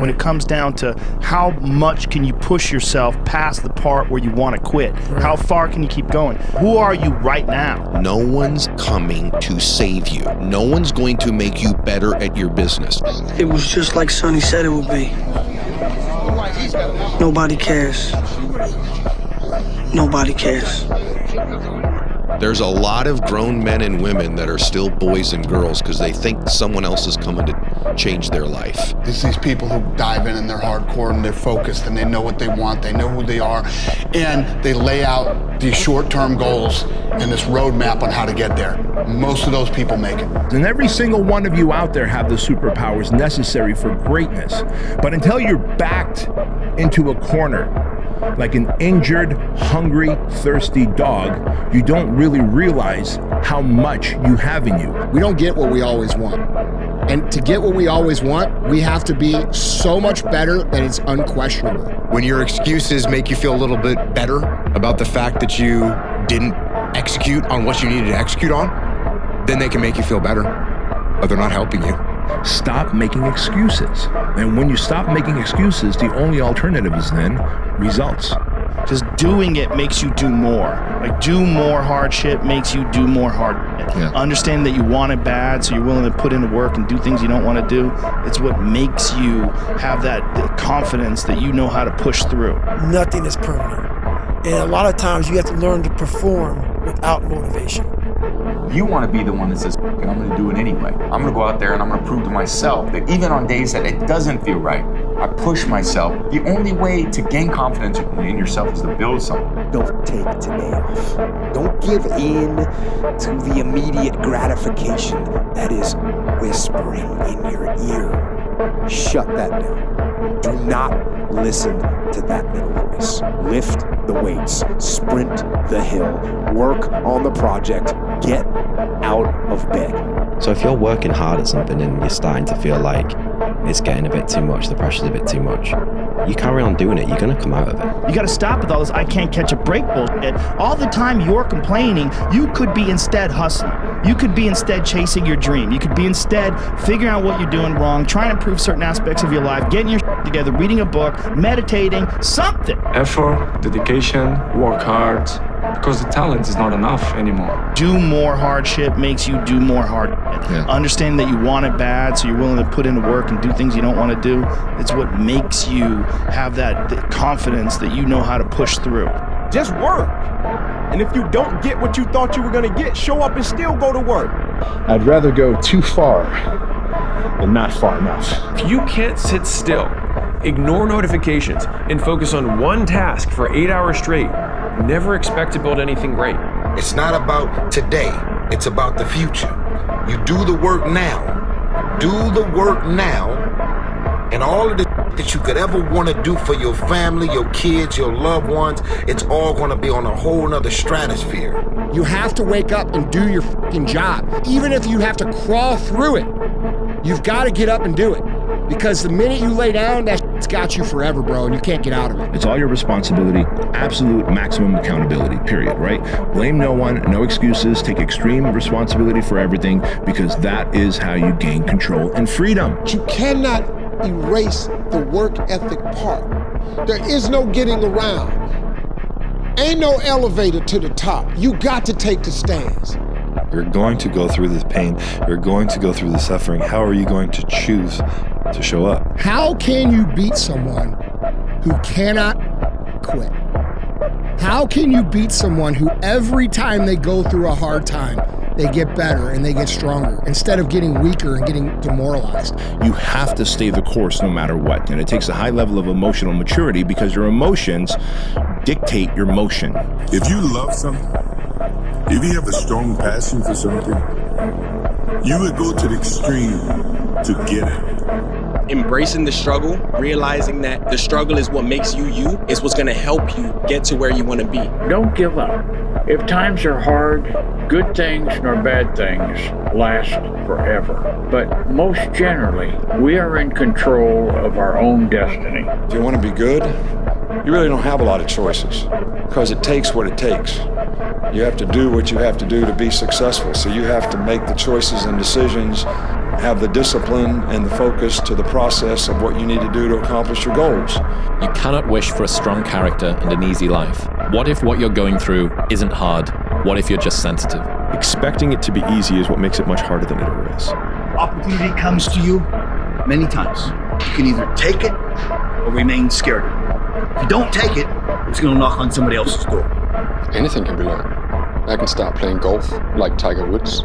when it comes down to how much can you push yourself past the part where you want to quit. How far can you keep going? Who are you right now? No one's coming to save you. No one's going to make you better at your business. It was just like Sonny said it would be. Nobody cares. Nobody cares. There's a lot of grown men and women that are still boys and girls because they think someone else is coming to change their life. It's these people who dive in and they're hardcore and they're focused and they know what they want, they know who they are, and they lay out these short-term goals and this roadmap on how to get there. Most of those people make it. And every single one of you out there have the superpowers necessary for greatness. But until you're backed into a corner, like an injured, hungry, thirsty dog, you don't really realize how much you have in you. We don't get what we always want. And to get what we always want, we have to be so much better that it's unquestionable. When your excuses make you feel a little bit better about the fact that you didn't execute on what you needed to execute on, then they can make you feel better, but they're not helping you. Stop making excuses. And when you stop making excuses, the only alternative is then results. Just doing it makes you do more. Like, do more hardship makes you do more hardship. Yeah. Understand that you want it bad, so you're willing to put in the work and do things you don't want to do. It's what makes you have that confidence that you know how to push through. Nothing is permanent. And a lot of times you have to learn to perform without motivation. You want to be the one that says, I'm going to do it anyway. I'm going to go out there and I'm going to prove to myself that even on days that it doesn't feel right, I push myself. The only way to gain confidence in yourself is to build something. Don't take today off. Don't give in to the immediate gratification that is whispering in your ear. Shut that down. Do not listen to that little voice. Lift the weights, sprint the hill, work on the project, get out of bed. So if you're working hard at something and you're starting to feel like it's getting a bit too much, the pressure's a bit too much, you carry on doing it, you're going to come out of it. You got to stop with all this I can't catch a break bullshit. All the time you're complaining, you could be instead hustling. You could be instead chasing your dream. You could be instead figuring out what you're doing wrong, trying to improve certain aspects of your life, getting your shit together, reading a book, meditating, something. Effort, dedication, work hard, because the talent is not enough anymore. Do more hardship makes you do more hard. Yeah. Understanding that you want it bad, so you're willing to put in the work and do things you don't want to do. It's what makes you have that confidence that you know how to push through. Just work. And if you don't get what you thought you were going to get, show up and still go to work. I'd rather go too far than not far enough. If you can't sit still, ignore notifications, and focus on one task for 8 hours straight, never expect to build anything great. It's not about today, it's about the future. You do the work now. Do the work now, and all of the that you could ever want to do for your family, your kids, your loved ones, it's all going to be on a whole nother stratosphere. You have to wake up and do your fucking job. Even if you have to crawl through it, you've got to get up and do it. Because the minute you lay down, that shit's got you forever, bro, and you can't get out of it. It's all your responsibility, absolute maximum accountability, period, right? Blame no one, no excuses, take extreme responsibility for everything, because that is how you gain control and freedom. You cannot erase the work ethic part. There is no getting around. Ain't no elevator to the top. You got to take the stands. You're going to go through the pain. You're going to go through the suffering. How are you going to choose to show up? How can you beat someone who cannot quit? How can you beat someone who every time they go through a hard time, they get better and they get stronger instead of getting weaker and getting demoralized? You have to stay the course no matter what. And it takes a high level of emotional maturity because your emotions dictate your motion. If you love something, if you have a strong passion for something, you would go to the extreme to get it. Embracing the struggle, realizing that the struggle is what makes you you, is what's going to help you get to where you want to be. Don't give up. If times are hard, good things nor bad things last forever. But most generally, we are in control of our own destiny. If you want to be good, you really don't have a lot of choices because it takes what it takes. You have to do what you have to do to be successful. So you have to make the choices and decisions have the discipline and the focus to the process of what you need to do to accomplish your goals. You cannot wish for a strong character and an easy life. What if what you're going through isn't hard? What if you're just sensitive? Expecting it to be easy is what makes it much harder than it ever is. Opportunity comes to you many times. You can either take it or remain scared of it. If you don't take it, it's going to knock on somebody else's door. Anything can be learned. I can start playing golf like Tiger Woods.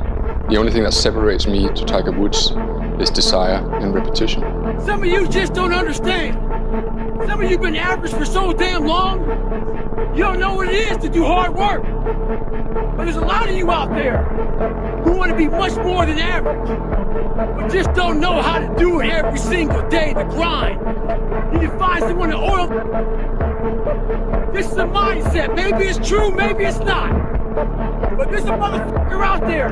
The only thing that separates me to Tiger Woods is desire and repetition. Some of you just don't understand. Some of you been average for so damn long, you don't know what it is to do hard work. But there's a lot of you out there who want to be much more than average, but just don't know how to do it every single day, the grind. You need to find someone to oil. This is a mindset. Maybe it's true, maybe it's not. But there's a motherfucker out there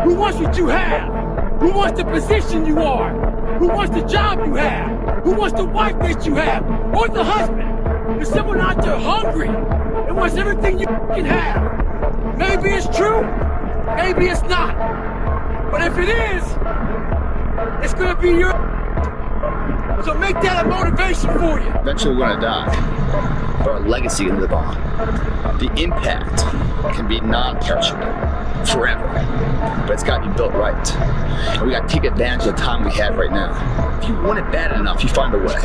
who wants what you have, who wants the position you are, who wants the job you have, who wants the wife that you have, or the husband. There's someone out there hungry and wants everything you can have. Maybe it's true, maybe it's not. But if it is, it's gonna be your. So make that a motivation for you. Eventually we're going to die, but our legacy can live on. The impact can be non-perishable forever, but it's got to be built right. And we got to take advantage of the time we have right now. If you want it bad enough, you find a way.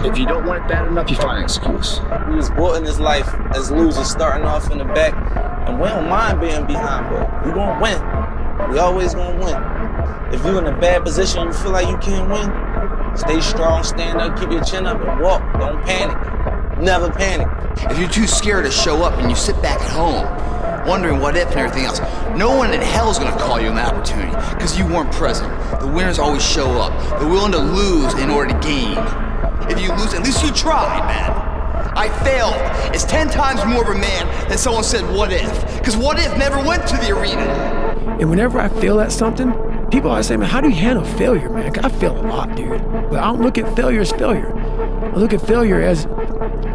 If you don't want it bad enough, you find an excuse. We was born in this life as losers, starting off in the back, and we don't mind being behind, but we gonna win. We always gonna win. If you're in a bad position, you feel like you can't win, stay strong, stand up, keep your chin up, and walk. Don't panic. Never panic. If you're too scared to show up and you sit back at home, wondering what if and everything else, no one in hell is going to call you an opportunity because you weren't present. The winners always show up. They're willing to lose in order to gain. If you lose, at least you tried, man. I failed. It's 10 times more of a man than someone said, what if? Because what if never went to the arena. And whenever I fail at something, people always say, man, how do you handle failure, man? I fail a lot, dude. But I don't look at failure as failure. I look at failure as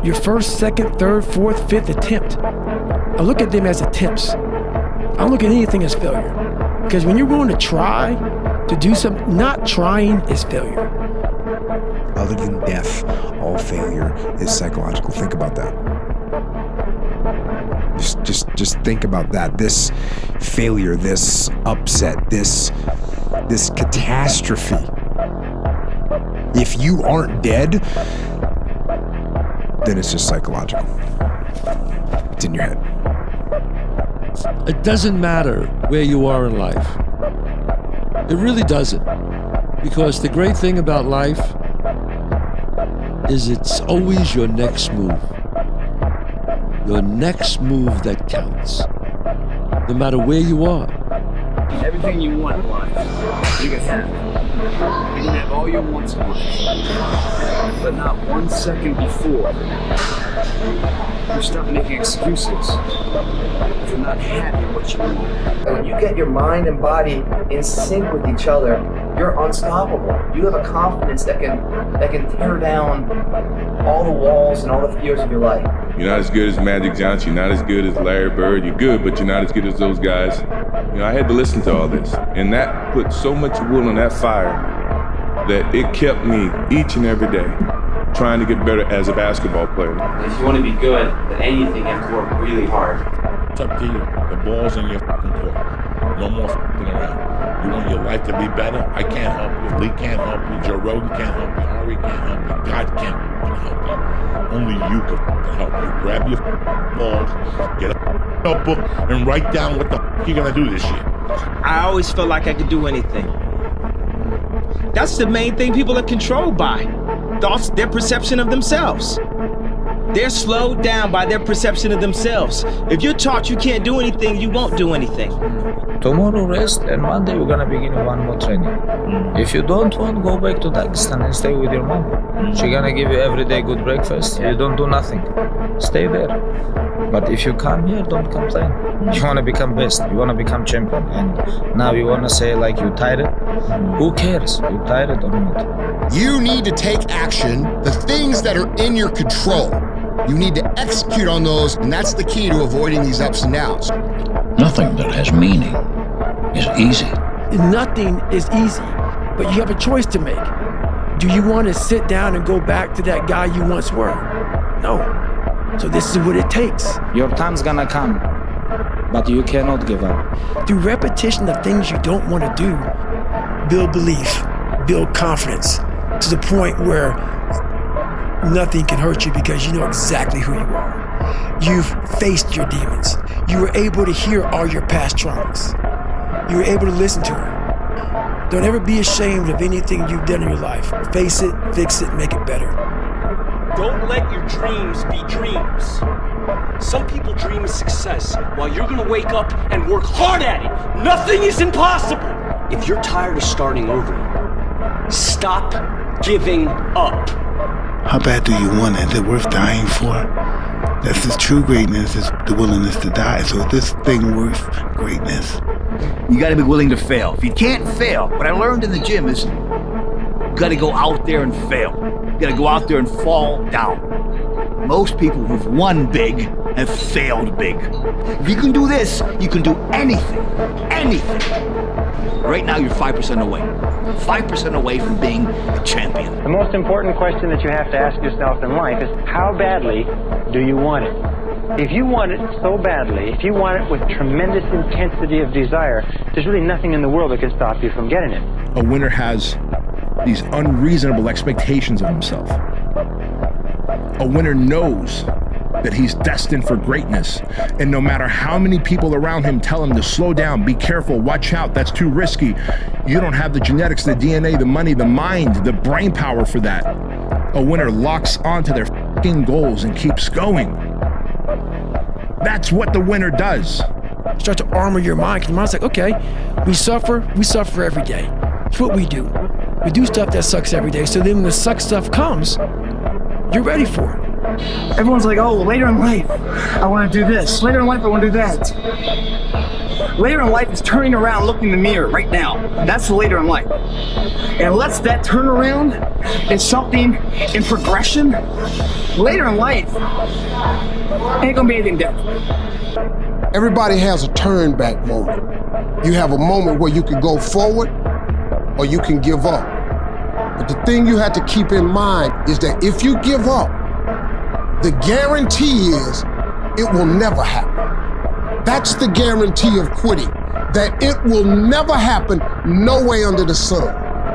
your first, second, third, fourth, fifth attempt. I look at them as attempts. I don't look at anything as failure. Because when you're willing to try to do something, not trying is failure. Other than death, all failure is psychological. Think about that. Just think about that. This failure, this upset, this catastrophe. If you aren't dead, then it's just psychological. It's in your head. It doesn't matter where you are in life. It really doesn't. Because the great thing about life is it's always your next move. Your next move that counts. No matter where you are. Everything you want in life, you can have. You can have all your wants in life. But not 1 second before, you stop making excuses for not having what you want. When you get your mind and body in sync with each other, you're unstoppable. You have a confidence that can tear down all the walls and all the fears of your life. You're not as good as Magic Johnson, you're not as good as Larry Bird, you're good, but you're not as good as those guys. You know, I had to listen to all this, and that put so much wood on that fire that it kept me each and every day trying to get better as a basketball player. If you want to be good at anything, you have to work really hard. It's up to you. The ball's in your fucking court. No more fucking around. You want your life to be better? I can't help you. Lee can't help you. Joe Rogan can't help you. Ari can't help you. God can't help you. Only you can help you. Grab your balls, get a notebook, and write down what the you're gonna do this year. I always felt like I could do anything. That's the main thing people are controlled by. Thoughts, their perception of themselves. They're slowed down by their perception of themselves. If you're taught you can't do anything, you won't do anything. Tomorrow rest, and Monday we're gonna begin one more training. If you don't want, go back to Dagestan and stay with your mom. She's gonna give you every day good breakfast. You don't do nothing. Stay there. But if you come here, don't complain. You wanna become best. You wanna become champion. And now you wanna say like you tired? Who cares? You tired or not? You need to take action, the things that are in your control. You need to execute on those, and that's the key to avoiding these ups and downs. Nothing that has meaning is easy. Nothing is easy, but you have a choice to make. Do you want to sit down and go back to that guy you once were? No. So this is what it takes. Your time's gonna come, but you cannot give up. Through repetition of things you don't want to do, build belief, build confidence to the point where nothing can hurt you because you know exactly who you are. You've faced your demons. You were able to hear all your past traumas. You were able to listen to them. Don't ever be ashamed of anything you've done in your life. Face it, fix it, make it better. Don't let your dreams be dreams. Some people dream of success while you're gonna wake up and work hard at it. Nothing is impossible. If you're tired of starting over, stop giving up. How bad do you want it? Is it worth dying for? That's the true greatness, is the willingness to die. So is this thing worth greatness? You gotta be willing to fail. If you can't fail, what I learned in the gym is you gotta go out there and fail. You gotta go out there and fall down. Most people who've won big have failed big. If you can do this, you can do anything. Anything. Right now, you're 5% away. 5% away from being a champion. The most important question that you have to ask yourself in life is, how badly do you want it? If you want it so badly, if you want it with tremendous intensity of desire, there's really nothing in the world that can stop you from getting it. A winner has these unreasonable expectations of himself. A winner knows that he's destined for greatness, and no matter how many people around him tell him to slow down, be careful, watch out, that's too risky, you don't have the genetics, the DNA, the money, the mind, the brain power for that. A winner locks onto their f***ing goals and keeps going. That's what the winner does. Start to armor your mind, because your mind's like, okay, we suffer every day. It's what we do. We do stuff that sucks every day, so then when the suck stuff comes, you're ready for it. Everyone's like, oh, later in life, I want to do this. Later in life, I want to do that. Later in life is turning around, looking in the mirror right now. That's the later in life. And unless that turnaround is something in progression, later in life ain't gonna be anything different. Everybody has a turn back moment. You have a moment where you can go forward or you can give up. But the thing you have to keep in mind is that if you give up, the guarantee is it will never happen. That's the guarantee of quitting, that it will never happen no way under the sun.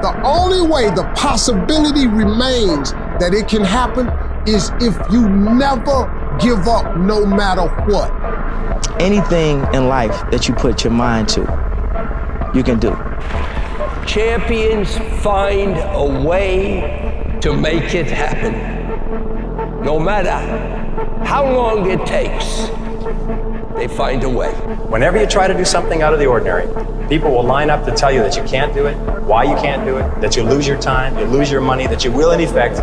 The only way the possibility remains that it can happen is if you never give up no matter what. Anything in life that you put your mind to, you can do. Champions find a way to make it happen. No matter how long it takes, they find a way. Whenever you try to do something out of the ordinary, people will line up to tell you that you can't do it, why you can't do it, that you lose your time, you lose your money, that you will in effect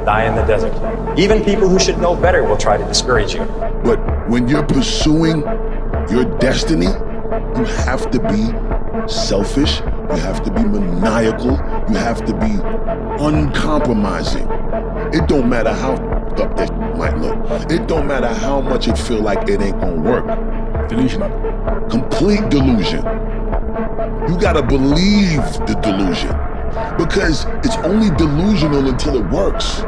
die in the desert. Even people who should know better will try to discourage you. But when you're pursuing your destiny, you have to be selfish, you have to be maniacal, you have to be uncompromising. It don't matter how up that might look. It don't matter how much it feel like it ain't gonna work. Delusional. Complete delusion. You gotta believe the delusion, because it's only delusional until it works.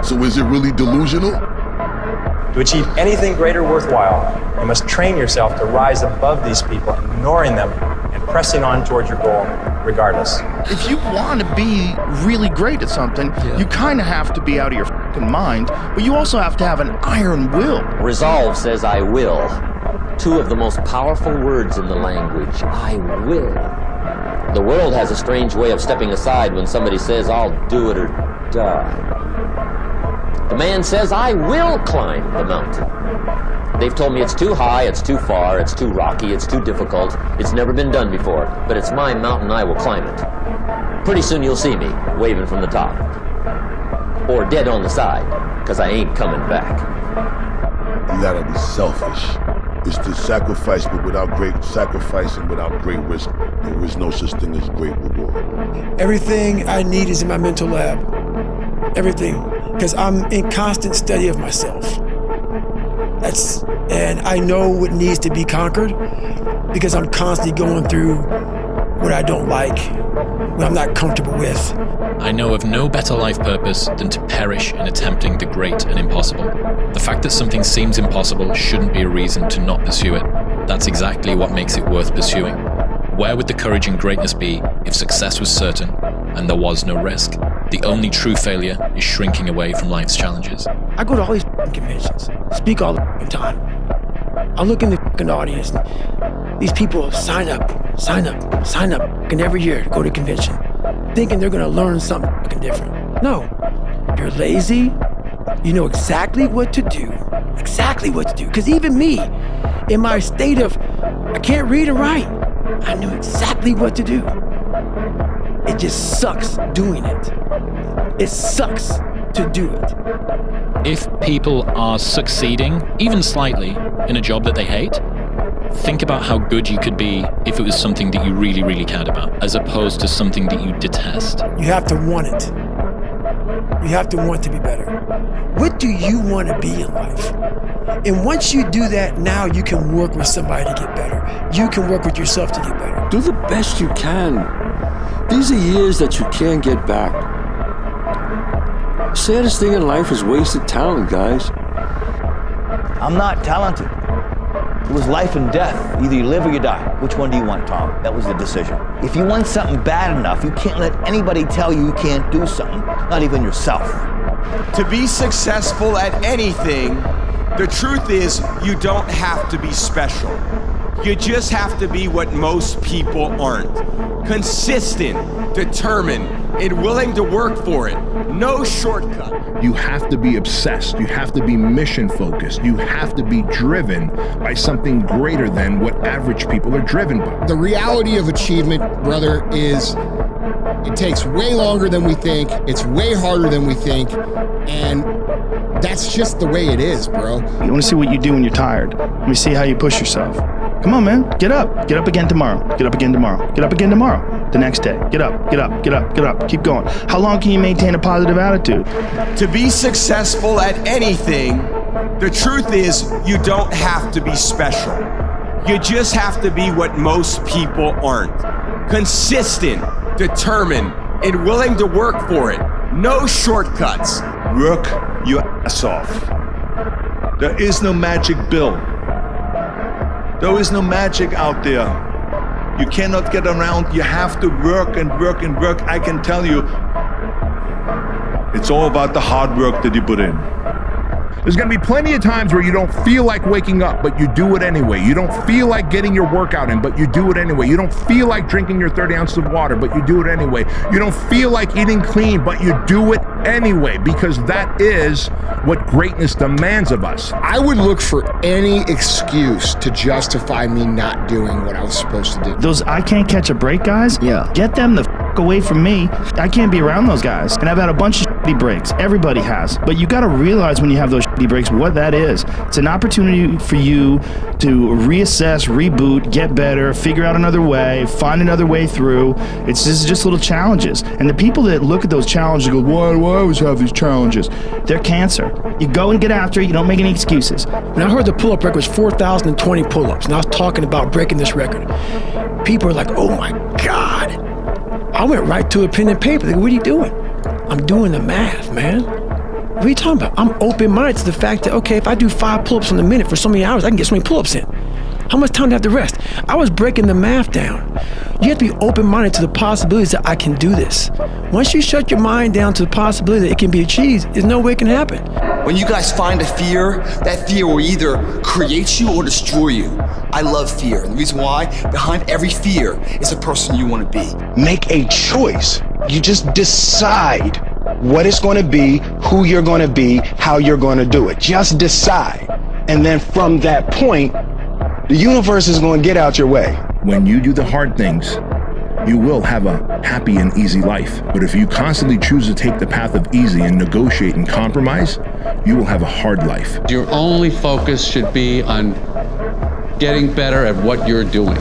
So is it really delusional? To achieve anything greater worthwhile, you must train yourself to rise above these people, ignoring them and pressing on towards your goal regardless. If you want to be really great at something, you kind of have to be out of your fucking mind, but you also have to have an iron will. Resolve says I will. Two of the most powerful words in the language. I will. The world has a strange way of stepping aside when somebody says, I'll do it or die. The man says, I will climb the mountain. They've told me it's too high, it's too far, it's too rocky, it's too difficult, it's never been done before, but it's my mountain, I will climb it. Pretty soon you'll see me, waving from the top. Or dead on the side, because I ain't coming back. You gotta be selfish. It's to sacrifice, but without great sacrifice and without great risk, there is no such thing as great reward. Everything I need is in my mental lab. Everything. Because I'm in constant study of myself. And I know what needs to be conquered. because I'm constantly going through what I don't like, what I'm not comfortable with. I know of no better life purpose than to perish in attempting the great and impossible. The fact that something seems impossible shouldn't be a reason to not pursue it. That's exactly what makes it worth pursuing. Where would the courage and greatness be if success was certain and there was no risk? The only true failure is shrinking away from life's challenges. I go to all these conventions, speak all the time. I look in the audience, and these people sign up, and every year go to convention, thinking they're gonna learn something different. No, you're lazy, you know exactly what to do, because even me, in my state of, I can't read and write, I knew exactly what to do. It just sucks doing it. It sucks to do it. If people are succeeding, even slightly, in a job that they hate, think about how good you could be if it was something that you really, really cared about, as opposed to something that you detest. You have to want it. You have to want to be better. What do you want to be in life? And once you do that, now you can work with somebody to get better. You can work with yourself to get better. Do the best you can. These are years that you can't get back. Saddest thing in life is wasted talent, guys. I'm not talented. It was life and death. Either you live or you die. Which one do you want, Tom? That was the decision. If you want something bad enough, you can't let anybody tell you can't do something, not even yourself. To be successful at anything, the truth is you don't have to be special. You just have to be what most people aren't. Consistent, determined, and willing to work for it. No shortcut. You have to be obsessed. You have to be mission focused. You have to be driven by something greater than what average people are driven by. The reality of achievement, brother, is it takes way longer than we think. It's way harder than we think. And that's just the way it is, bro. You want to see what you do when you're tired. Let me see how you push yourself. Come on, man. Get up. Get up again tomorrow. Get up again tomorrow. Get up again tomorrow. The next day. Get up. Get up. Get up. Get up. Keep going. How long can you maintain a positive attitude? To be successful at anything, the truth is you don't have to be special. You just have to be what most people aren't. Consistent, determined, and willing to work for it. No shortcuts. Work your ass off. There is no magic pill. There is no magic out there. You cannot get around. You have to work and work and work. I can tell you, it's all about the hard work that you put in. There's going to be plenty of times where you don't feel like waking up, but you do it anyway. You don't feel like getting your workout in, but you do it anyway. You don't feel like drinking your 30 ounces of water, but you do it anyway. You don't feel like eating clean, but you do it anyway, because that is what greatness demands of us. I would look for any excuse to justify me not doing what I was supposed to do. Those I can't catch a break guys, get them the f away from me. I can't be around those guys. And I've had a bunch of shitty breaks. Everybody has. But you got to realize when you have those shitty breaks what that is. It's an opportunity for you to reassess, reboot, get better, figure out another way, find another way through. This is just little challenges. And the people that look at those challenges and go, why do I always have these challenges? They're cancer. You go and get after it. You don't make any excuses. When I heard the pull-up record was 4,020 pull-ups, and I was talking about breaking this record, people are like, oh my God. I went right to a pen and paper. Like, what are you doing? I'm doing the math, man. What are you talking about? I'm open-minded to the fact that, okay, if I do 5 pull-ups in a minute for so many hours, I can get so many pull-ups in. How much time do I have to rest? I was breaking the math down. You have to be open-minded to the possibilities that I can do this. Once you shut your mind down to the possibility that it can be achieved, there's no way it can happen. When you guys find a fear, that fear will either create you or destroy you. I love fear. And the reason why, behind every fear is a person you want to be. Make a choice. You just decide what it's going to be, who you're going to be, how you're going to do it. Just decide. And then from that point, the universe is going to get out your way. When you do the hard things, you will have a happy and easy life. But if you constantly choose to take the path of easy and negotiate and compromise, you will have a hard life. Your only focus should be on getting better at what you're doing.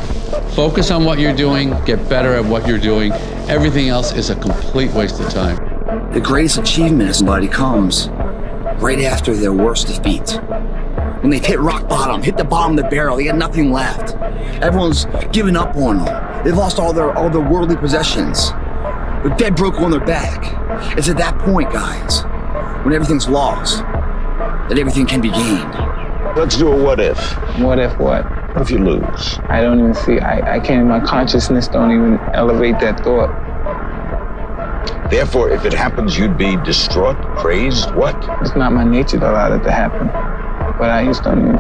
Focus on what you're doing, get better at what you're doing. Everything else is a complete waste of time. The greatest achievement of somebody comes right after their worst defeat. when they've hit rock bottom, hit the bottom of the barrel, they got nothing left. Everyone's given up on them. They've lost all their worldly possessions. They're dead broke on their back. It's at that point, guys, when everything's lost, that everything can be gained. Let's do a what if. What if what? What if you lose? I don't even see, I can't, my consciousness don't even elevate that thought. Therefore, if it happens, you'd be distraught, crazed, what? It's not my nature to allow that to happen. But I just don't even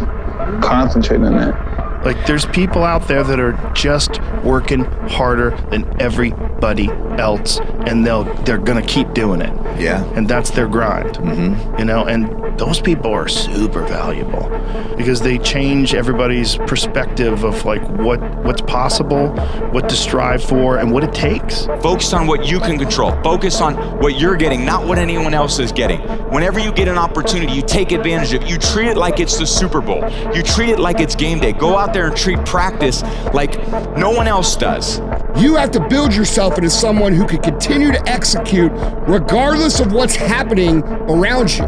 concentrate on that. Like, there's people out there that are just working harder than everybody else, and they're gonna keep doing it. Yeah. And that's their grind. Mm-hmm. You know, and those people are super valuable because they change everybody's perspective of like what's possible, what to strive for, and what it takes. Focus on what you can control. Focus on what you're getting, not what anyone else is getting. Whenever you get an opportunity, you take advantage of it. You treat it like it's the Super Bowl. You treat it like it's game day. Go out there and treat practice like no one else does. You have to build yourself into someone who can continue to execute regardless of what's happening around you.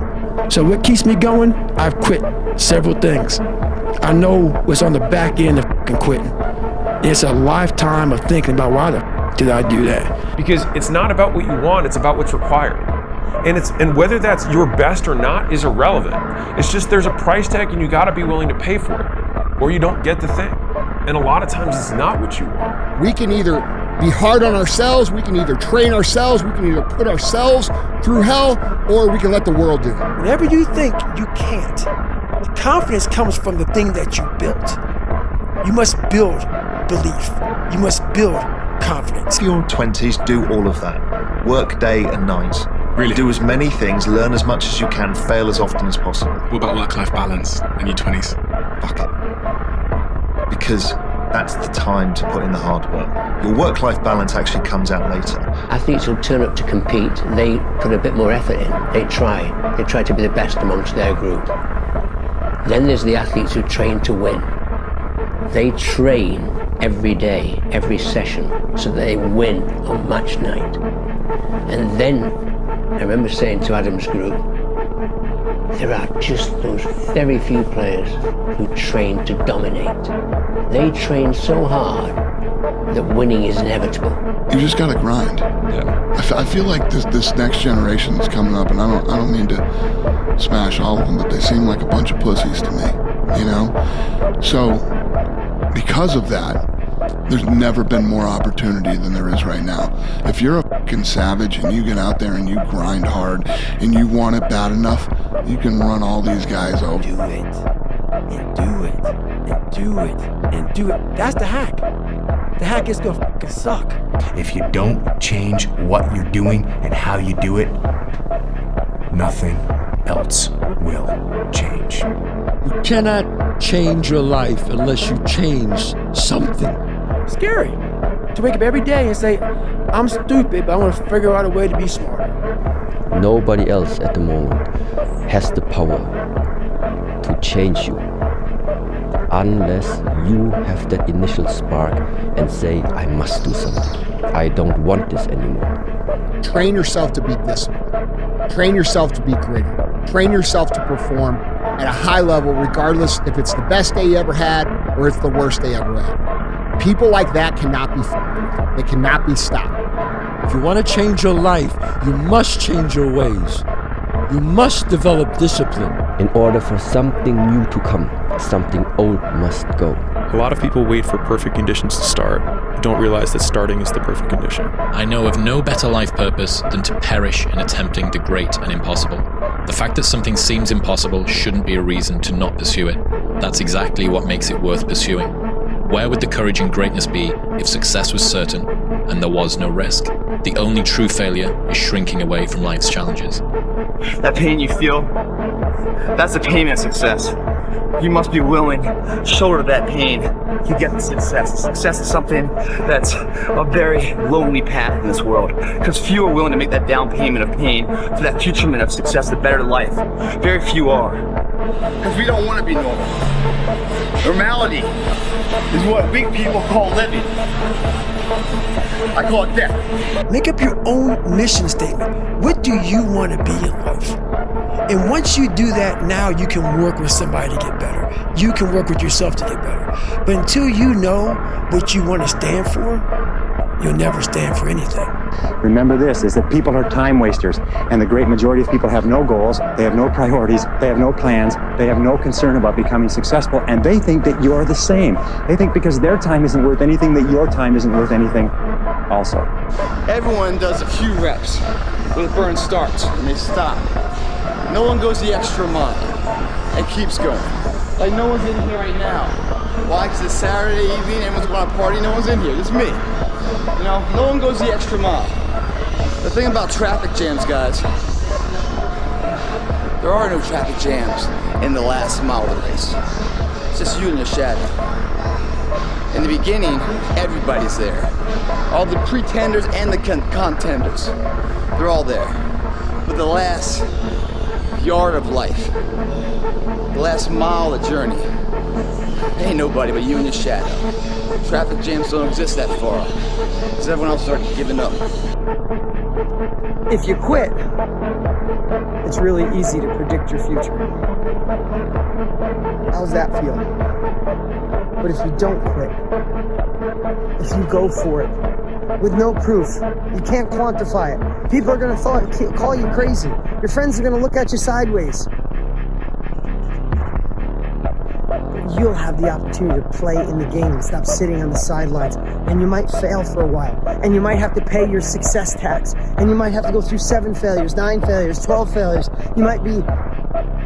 So what keeps me going? I've quit several things. I know what's on the back end of fucking quitting. It's a lifetime of thinking about why the fuck did I do that? Because it's not about what you want, it's about what's required. And whether that's your best or not is irrelevant. It's just there's a price tag and you gotta be willing to pay for it, or you don't get the thing. And a lot of times it's not what you want. We can either be hard on ourselves, we can either train ourselves, we can either put ourselves through hell, or we can let the world do it. Whenever you think you can't, the confidence comes from the thing that you built. You must build belief. You must build confidence. In your 20s, do all of that. Work day and night. Really? Do as many things, learn as much as you can, fail as often as possible. What about work-life balance in your 20s? Fuck it. Because that's the time to put in the hard work. Your work-life balance actually comes out later. Athletes who turn up to compete, they put a bit more effort in. They try to be the best amongst their group. Then there's the athletes who train to win. They train every day, every session, so they win on match night. And then, I remember saying to Adam's group, there are just those very few players who train to dominate. They train so hard that winning is inevitable. You just gotta grind. Yeah. I feel like this next generation that's coming up, and I don't mean to smash all of them, but they seem like a bunch of pussies to me, you know? So, because of that, there's never been more opportunity than there is right now. If you're a fucking savage and you get out there and you grind hard and you want it bad enough, you can run all these guys over. Do it, and do it, and do it, and do it. That's the hack. The hack is gonna fucking suck. If you don't change what you're doing and how you do it, nothing else will change. You cannot change your life unless you change something. Scary to wake up every day and say, I'm stupid, but I'm gonna figure out a way to be smarter. Nobody else at the moment has the power to change you unless you have that initial spark and say, I must do something. I don't want this anymore. Train yourself to be disciplined. Train yourself to be gritty. Train yourself to perform at a high level, regardless if it's the best day you ever had or it's the worst day you ever had. People like that cannot be fucked with. They cannot be stopped. If you want to change your life, you must change your ways. You must develop discipline. In order for something new to come, something old must go. A lot of people wait for perfect conditions to start, but don't realize that starting is the perfect condition. I know of no better life purpose than to perish in attempting the great and impossible. The fact that something seems impossible shouldn't be a reason to not pursue it. That's exactly what makes it worth pursuing. Where would the courage and greatness be if success was certain and there was no risk? The only true failure is shrinking away from life's challenges. That pain you feel, that's the pain of success. You must be willing to shoulder that pain to get the success. Success is something that's a very lonely path in this world, because few are willing to make that down payment of pain for that futurement of success, the better life. Very few are. Because we don't want to be normal. Normality is what weak people call living. I call it death. Make up your own mission statement. What do you want to be in life? And once you do that, now you can work with somebody to get better. You can work with yourself to get better. But until you know what you want to stand for, you'll never stand for anything. Remember this, is that people are time wasters, and the great majority of people have no goals, they have no priorities, they have no plans, they have no concern about becoming successful, and they think that you're the same. They think because their time isn't worth anything, that your time isn't worth anything also. Everyone does a few reps where the burn starts and they stop. No one goes the extra mile and keeps going. Like no one's in here right now. Why? Because it's Saturday evening, everyone's going to party, no one's in here, it's me. You know, no one goes the extra mile. The thing about traffic jams, guys, there are no traffic jams in the last mile of the race. It's just you and your shadow. In the beginning, everybody's there. All the pretenders and the contenders, they're all there. But the last yard of life, the last mile of the journey, ain't nobody but you and your shadow. Traffic jams don't exist that far, because everyone else started giving up. If you quit, it's really easy to predict your future. How's that feel? But if you don't quit, if you go for it, with no proof, you can't quantify it. People are going to call you crazy. Your friends are going to look at you sideways. But you'll have the opportunity to play in the game and stop sitting on the sidelines. And you might fail for a while. And you might have to pay your success tax. And you might have to go through 7 failures, 9 failures, 12 failures. You might be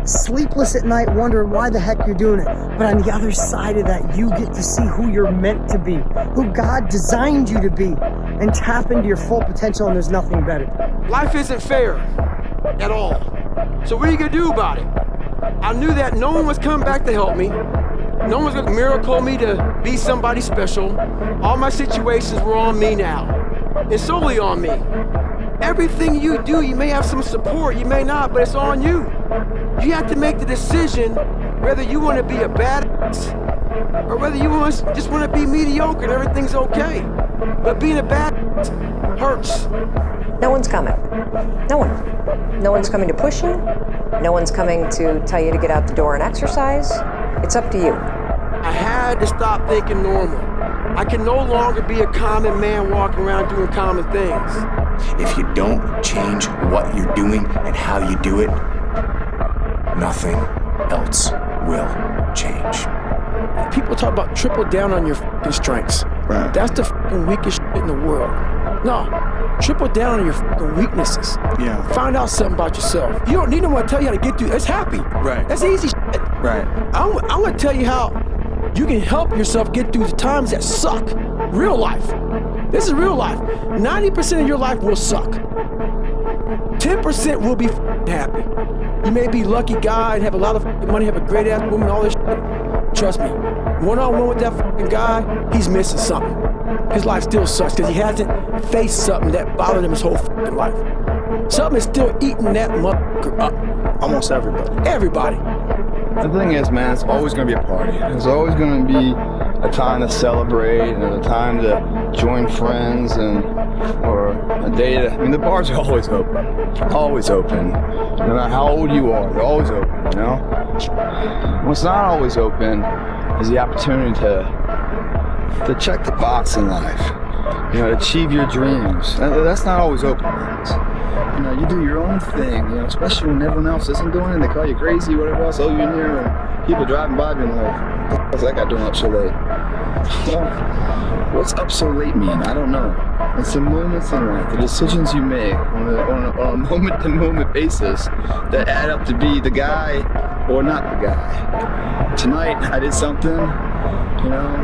sleepless at night wondering why the heck you're doing it. But on the other side of that, you get to see who you're meant to be, who God designed you to be, and tap into your full potential, and there's nothing better. Life isn't fair at all. So what are you gonna do about it? I knew that no one was coming back to help me. No one's gonna miracle me to be somebody special. All my situations were on me now. It's solely on me. Everything you do, you may have some support, you may not, but it's on you. You have to make the decision whether you want to be a badass or whether you just want to be mediocre and everything's okay. But being a badass hurts. No one's coming. No one. No one's coming to push you. No one's coming to tell you to get out the door and exercise. It's up to you. I had to stop thinking normal. I can no longer be a common man walking around doing common things. If you don't change what you're doing and how you do it, nothing else will change. People talk about triple down on your fucking strengths. Right. That's the fucking weakest shit in the world. No, triple down on your fucking weaknesses. Yeah. Find out something about yourself. You don't need no one to tell you how to get through. It's happy. Right. That's easy shit. Right. I'm gonna tell you how you can help yourself get through the times that suck. Real life. This is real life. 90% of your life will suck. 10% will be happy. You may be a lucky guy and have a lot of money, have a great ass woman, all this shit. Trust me, one-on-one with that fucking guy, he's missing something. His life still sucks because he hasn't faced something that bothered him his whole fucking life. Something is still eating that motherfucker up. Almost everybody. Everybody. The thing is, man, it's always going to be a party. There's always going to be a time to celebrate and a time to join friends or a day to... I mean, the bars are always open. Always open. No matter how old you are, they're always open, you know? What's not always open is the opportunity to check the box in life. You know, to achieve your dreams. That's not always open. You know, you do your own thing, you know, especially when everyone else isn't doing it. They call you crazy, whatever else. Oh, you're in here, and people driving by being like, what's that guy doing up so late? Well, what's up so late mean? I don't know. It's the moments in life, the decisions you make on a moment-to-moment basis that add up to be the guy or not the guy. Tonight, I did something, you know,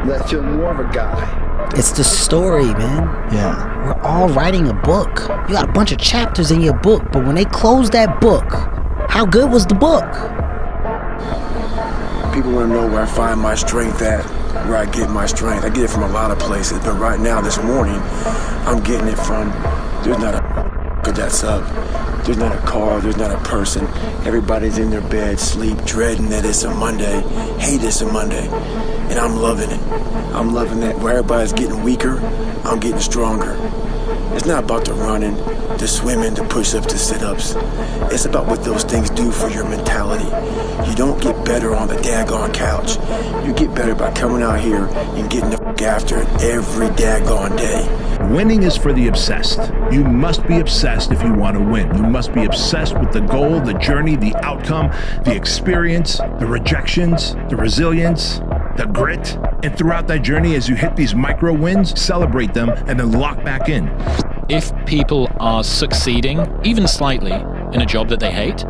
that I feel more of a guy. It's the story, man. Yeah. We're all writing a book. You got a bunch of chapters in your book, but when they close that book, how good was the book? People want to know where I find my strength at, where I get my strength. I get it from a lot of places, but right now, this morning, I'm getting it from, there's not a that's up. There's not a car, there's not a person. Everybody's in their bed, sleep, dreading that it's a Monday, hate it's a Monday. And I'm loving it. I'm loving that where everybody's getting weaker, I'm getting stronger. It's not about the running, the swimming, the push-ups, the sit-ups. It's about what those things do for your mentality. You don't get better on the daggone couch. You get better by coming out here and getting the f*** after it every daggone day. Winning is for the obsessed. You must be obsessed if you want to win. You must be obsessed with the goal, the journey, the outcome, the experience, the rejections, the resilience, the grit. And throughout that journey, as you hit these micro wins, celebrate them and then lock back in. If people are succeeding, even slightly, in a job that they hate,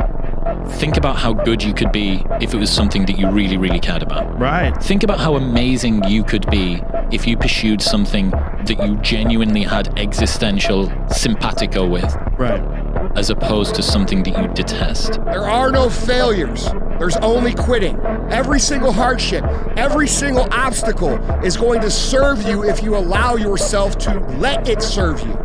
think about how good you could be if it was something that you really, really cared about. Right. Think about how amazing you could be if you pursued something that you genuinely had existential simpatico with. Right. As opposed to something that you detest. There are no failures. There's only quitting. Every single hardship, every single obstacle is going to serve you if you allow yourself to let it serve you.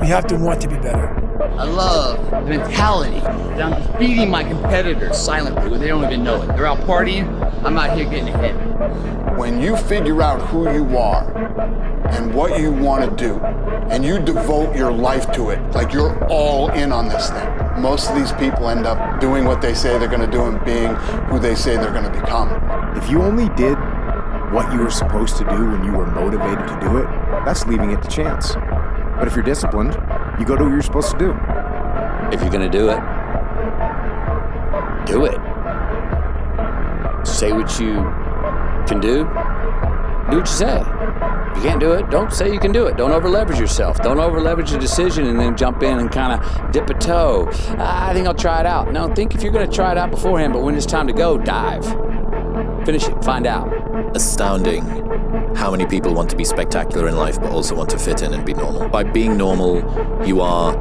We have to want to be better. I love the mentality that I'm defeating my competitors silently when they don't even know it. They're out partying, I'm out here getting ahead. When you figure out who you are and what you want to do, and you devote your life to it, like you're all in on this thing, most of these people end up doing what they say they're going to do and being who they say they're going to become. If you only did what you were supposed to do when you were motivated to do it, that's leaving it to chance. But if you're disciplined, you go do what you're supposed to do. If you're going to do it, do it. Say what you can do what you say. If you can't do it, don't say you can do it. Don't over-leverage yourself. Don't over-leverage a decision and then jump in and kind of dip a toe. I think I'll try it out. No, think if you're going to try it out beforehand, but when it's time to go, dive. Finish it. Find out. Astounding how many people want to be spectacular in life but also want to fit in and be normal. By being normal, you are,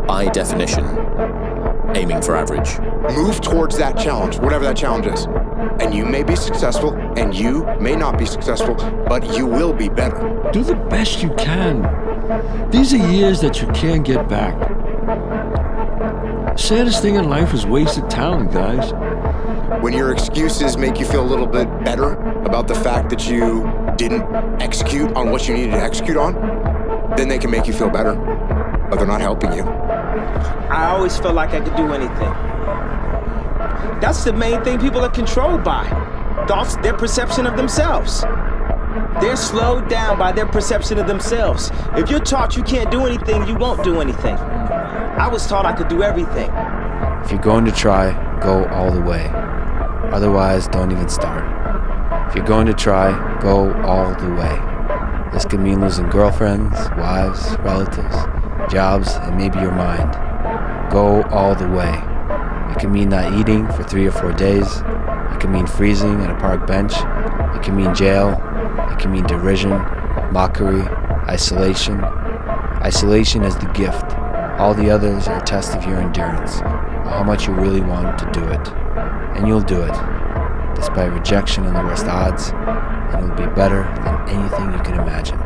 by definition, aiming for average. Move towards that challenge, whatever that challenge is. And you may be successful, and you may not be successful, but you will be better. Do the best you can. These are years that you can't get back. The saddest thing in life is wasted talent, guys. When your excuses make you feel a little bit better about the fact that you didn't execute on what you needed to execute on, then they can make you feel better, but they're not helping you. I always felt like I could do anything. That's the main thing people are controlled by. Their perception of themselves. They're slowed down by their perception of themselves. If you're taught you can't do anything, you won't do anything. I was taught I could do everything. If you're going to try, go all the way. Otherwise, don't even start. If you're going to try, go all the way. This could mean losing girlfriends, wives, relatives, jobs, and maybe your mind. Go all the way. It can mean not eating for 3 or 4 days. It can mean freezing at a park bench. It can mean jail. It can mean derision, mockery, isolation. Isolation is the gift. All the others are a test of your endurance, or how much you really want to do it. And you'll do it, despite rejection and the worst odds, and it'll be better than anything you can imagine.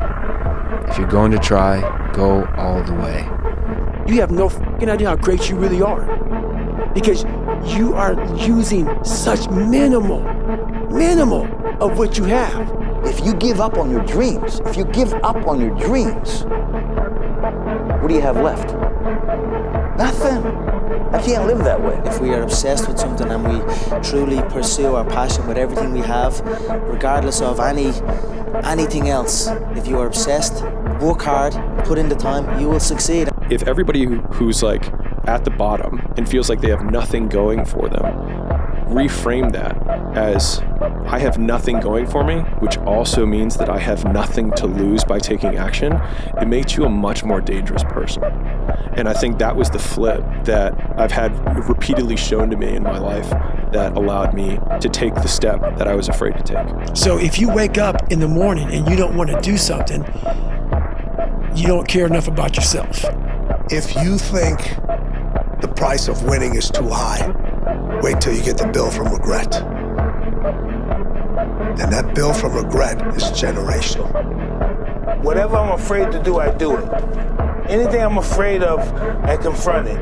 If you're going to try, go all the way. You have no f***ing idea how great you really are. Because you are using such minimal of what you have. If you give up on your dreams, what do you have left? Nothing. I can't live that way. If we are obsessed with something and we truly pursue our passion with everything we have, regardless of anything else, if you are obsessed, work hard, put in the time, you will succeed. If everybody who's like at the bottom and feels like they have nothing going for them, reframe that as I have nothing going for me, which also means that I have nothing to lose by taking action, it makes you a much more dangerous person. And I think that was the flip that I've had repeatedly shown to me in my life that allowed me to take the step that I was afraid to take. So if you wake up in the morning and you don't want to do something, you don't care enough about yourself. If you think the price of winning is too high, wait till you get the bill from regret. And that bill from regret is generational. Whatever I'm afraid to do, I do it. Anything I'm afraid of, I confront it.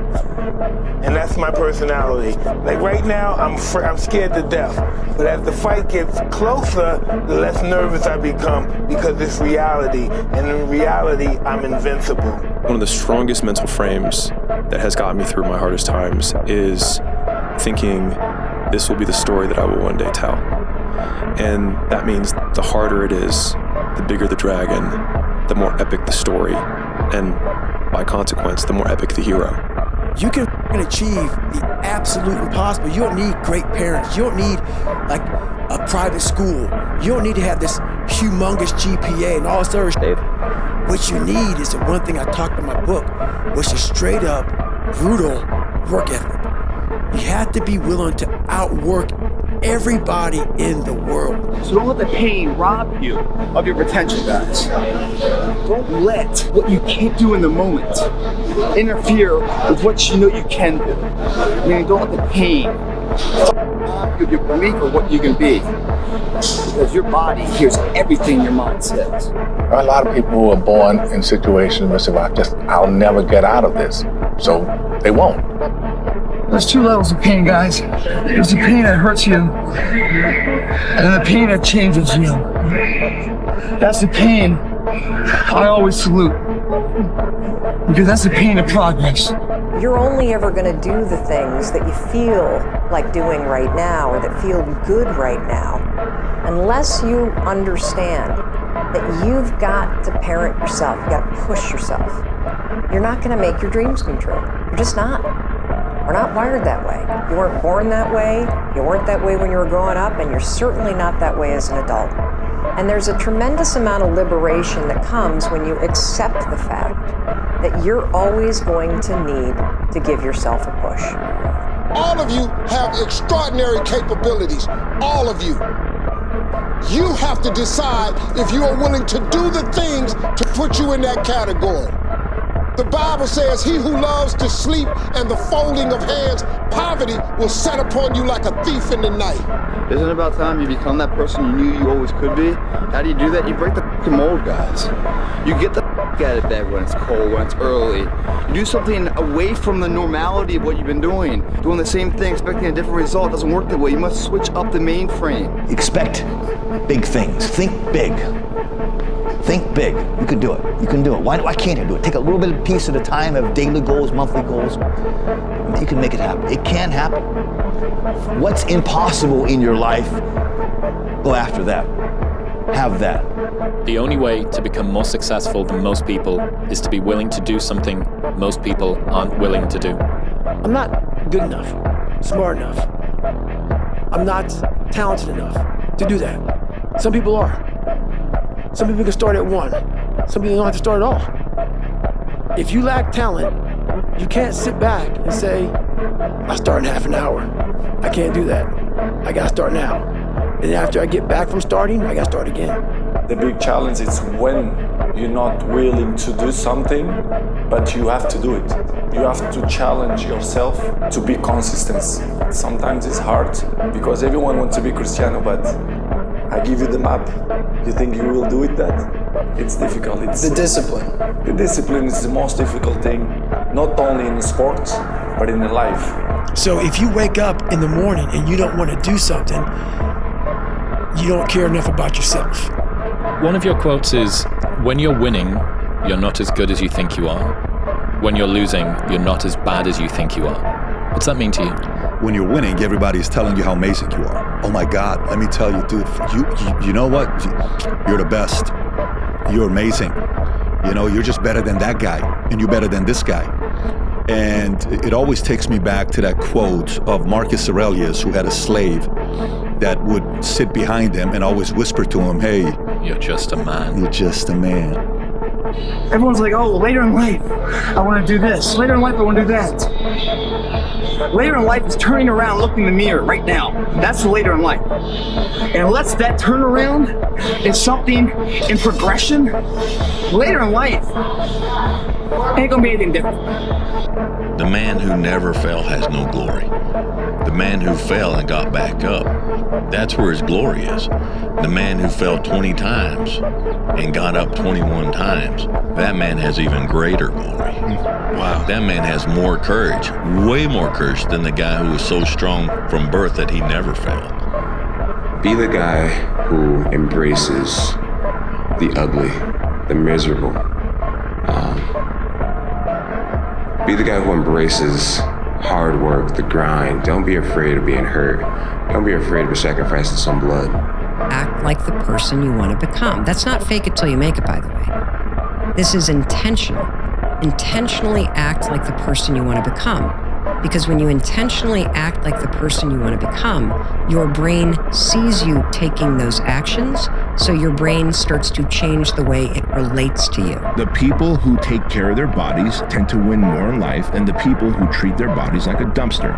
And that's my personality. Like right now, I'm scared to death. But as the fight gets closer, the less nervous I become because it's reality. And in reality, I'm invincible. One of the strongest mental frames that has gotten me through my hardest times is thinking this will be the story that I will one day tell. And that means the harder it is, the bigger the dragon, the more epic the story, and by consequence, the more epic the hero. You can achieve the absolute impossible. You don't need great parents. You don't need like a private school. You don't need to have this humongous GPA and all this other stuff. What you need is the one thing I talked in my book, which is straight up brutal work ethic. You have to be willing to outwork everybody in the world. So don't let the pain rob you of your potential, guys. Don't let what you can't do in the moment interfere with what you know you can do. I mean, don't let the pain rob you of your belief of what you can be. Because your body hears everything your mind says. There are a lot of people who are born in situations where they say, I'll never get out of this. So they won't. There's two levels of pain, guys. There's the pain that hurts you, and the pain that changes you. That's the pain I always salute, because that's the pain of progress. You're only ever going to do the things that you feel like doing right now, or that feel good right now, unless you understand that you've got to parent yourself, you've got to push yourself. You're not going to make your dreams come true. You're just not. We're not wired that way. You weren't born that way, you weren't that way when you were growing up, and you're certainly not that way as an adult. And there's a tremendous amount of liberation that comes when you accept the fact that you're always going to need to give yourself a push. All of you have extraordinary capabilities, all of you. You have to decide if you are willing to do the things to put you in that category. The Bible says, he who loves to sleep and the folding of hands, poverty will set upon you like a thief in the night. Isn't it about time you become that person you knew you always could be? How do you do that? You break the mold, guys. You get the out of bed when it's cold, when it's early. You do something away from the normality of what you've been doing. Doing the same thing, expecting a different result. It doesn't work that way. You must switch up the mainframe. Expect big things. Think big. Think big. You can do it. You can do it. Why can't you do it? Take a little bit of piece at a time, have daily goals, monthly goals. You can make it happen. It can happen. What's impossible in your life, go after that. Have that. The only way to become more successful than most people is to be willing to do something most people aren't willing to do. I'm not good enough, smart enough. I'm not talented enough to do that. Some people are. Some people can start at 1. Some people don't have to start at all. If you lack talent, you can't sit back and say, I'll start in half an hour. I can't do that. I gotta start now. And after I get back from starting, I gotta start again. The big challenge is when you're not willing to do something, but you have to do it. You have to challenge yourself to be consistent. Sometimes it's hard because everyone wants to be Cristiano, but I give you the map. You think you will do it that? It's difficult. It's the discipline. The discipline is the most difficult thing, not only in sports, but in life. So if you wake up in the morning and you don't want to do something, you don't care enough about yourself. One of your quotes is, when you're winning, you're not as good as you think you are. When you're losing, you're not as bad as you think you are. What's that mean to you? When you're winning, everybody's telling you how amazing you are. Oh my God, let me tell you, dude, you know what? You're the best. You're amazing. You know, you're just better than that guy, and you're better than this guy. And it always takes me back to that quote of Marcus Aurelius, who had a slave that would sit behind him and always whisper to him, hey, you're just a man. You're just a man. Everyone's like, oh, later in life, I want to do this. Later in life, I want to do that. Later in life is turning around, looking in the mirror right now. That's the later in life. And unless that turnaround is something in progression, later in life ain't gonna be anything different. The man who never fell has no glory. The man who fell and got back up, that's where his glory is. The man who fell 20 times and got up 21 times, that man has even greater glory. Wow. That man has more courage, way more courage than the guy who was so strong from birth that he never fell. Be the guy who embraces the ugly, the miserable, the guy who embraces hard work, the grind. Don't be afraid of being hurt. Don't be afraid of sacrificing some blood. Act like the person you want to become. That's not fake it till you make it, by the way. This is intentional. Intentionally act like the person you want to become. Because when you intentionally act like the person you want to become, your brain sees you taking those actions, so your brain starts to change the way it relates to you. The people who take care of their bodies tend to win more in life than the people who treat their bodies like a dumpster.